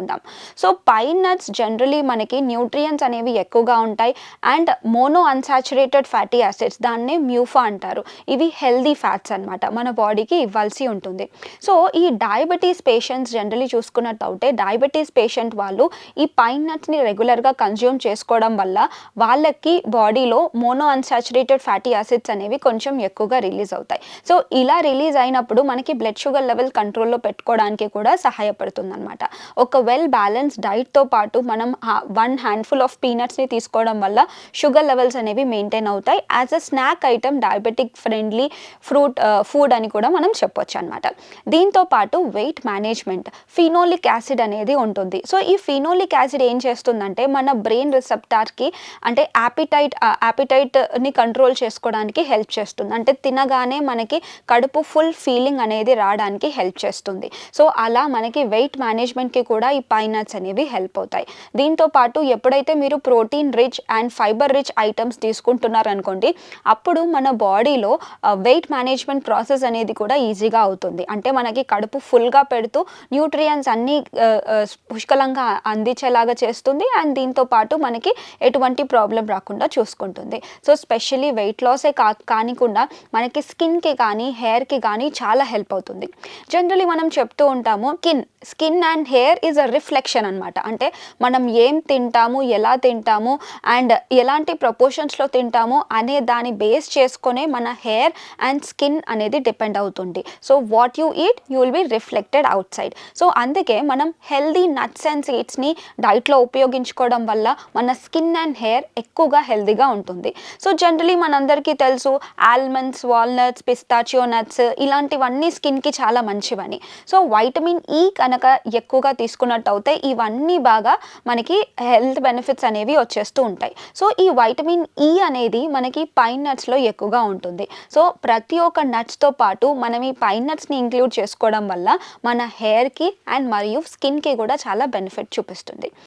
తెలుసుకుందాం. So pine nuts generally మనకి nutrients అనేవి ఎక్కువగా ఉంటాయి and mono unsaturated fatty acids, దాన్నే మ్యూఫా అంటారు. ఇవి హెల్దీ ఫ్యాట్స్ అనమాట, మన బాడీకి ఇవ్వాల్సి ఉంటుంది. సో ఈ డయాబెటీస్ పేషెంట్స్ జనరలీ చూసుకున్నట్టయితే డయాబెటీస్ పేషెంట్ వాళ్ళు ఈ పైన్ నట్స్ని రెగ్యులర్గా కన్జ్యూమ్ చేసుకోవడం వల్ల వాళ్ళకి బాడీలో మోనో అన్సాచురేటెడ్ ఫ్యాటీ యాసిడ్స్ అనేవి కొంచెం ఎక్కువగా రిలీజ్ అవుతాయి. సో ఇలా రిలీజ్ అయినప్పుడు మనకి బ్లడ్ షుగర్ లెవెల్ కంట్రోల్లో పెట్టుకోవడానికి కూడా సహాయపడుతుంది అనమాట. ఒక వెల్ బ్యాలెన్స్ డైట్తో పాటు మనం 1 హ్యాండ్ఫుల్ ఆఫ్ పీనట్స్ని తీసుకోవడం వల్ల షుగర్ లెవెల్స్ అనేవి మెయింటైన్ అవుతాయి. As a snack item diabetic friendly food అని కూడా మనం చెప్పొచ్చు అనమాట. దీంతో పాటు వెయిట్ మేనేజ్మెంట్, ఫినోలిక్ యాసిడ్ అనేది ఉంటుంది. సో ఈ ఫినోలిక్ యాసిడ్ ఏం చేస్తుందంటే మన బ్రెయిన్ రిసెప్టార్కి అంటే యాపిటైట్ని కంట్రోల్ చేసుకోవడానికి హెల్ప్ చేస్తుంది. అంటే తినగానే మనకి కడుపు ఫుల్ ఫీలింగ్ అనేది రావడానికి హెల్ప్ చేస్తుంది. సో అలా మనకి వెయిట్ మేనేజ్మెంట్కి కూడా ఈ పైన్ నట్స్ అనేవి హెల్ప్ అవుతాయి. దీంతో పాటు ఎప్పుడైతే మీరు protein rich and fibre rich items తీసుకుంటున్నారనుకోండి, అప్పుడు మన బాడీలో వెయిట్ మేనేజ్మెంట్ ప్రాసెస్ అనేది కూడా ఈజీగా అవుతుంది. అంటే మనకి కడుపు ఫుల్గా పెడుతూ న్యూట్రియంట్స్ అన్నీ పుష్కలంగా అందించేలాగా చేస్తుంది అండ్ దీంతో పాటు మనకి ఎటువంటి ప్రాబ్లం రాకుండా చూసుకుంటుంది. సో స్పెషల్లీ వెయిట్ లాసే కానికుండా మనకి స్కిన్కి కానీ హెయిర్కి కానీ చాలా హెల్ప్ అవుతుంది. జనరలీ మనం చెప్తూ ఉంటాము skin and hair is a reflection అనమాట. అంటే మనం ఏం తింటాము, ఎలా తింటాము అండ్ ఎలాంటి ప్రపోర్షన్స్లో తింటాము అనే దాన్ని బేస్ చేసుకునే మన హెయిర్ అండ్ స్కిన్ అనేది డిపెండ్ అవుతుంది. So what you eat you will be reflected out side. So అందుకే మనం హెల్దీ నట్స్ అండ్ సీడ్స్ని డైట్లో ఉపయోగించుకోవడం వల్ల మన స్కిన్ అండ్ హెయిర్ ఎక్కువగా హెల్దీగా ఉంటుంది. సో జనరలీ మనందరికీ తెలుసు ఆల్మండ్స్, వాల్నట్స్, పిస్తాచియో నట్స్ ఇలాంటివన్నీ స్కిన్కి చాలా మంచివని. సో వైటమిన్ ఈ కనుక ఎక్కువగా తీసుకున్నట్టయితే ఇవన్నీ బాగా మనకి హెల్త్ బెనిఫిట్స్ అనేవి వచ్చేస్తూ ఉంటాయి. సో ఈ వైటమిన్ ఈ అనేది మనకి పైన్ నట్స్లో ఎక్కువగా ఉంటుంది. సో ప్రతి ఒక్క నట్స్తో పాటు మనం ఈ పైన్ నట్స్ని ఇంక్లూడ్ చేసుకోవడం వల్ల మన హెయిర్కి అండ్ మరియు స్కిన్కి కూడా చాలా బెనిఫిట్ చూపిస్తుంది.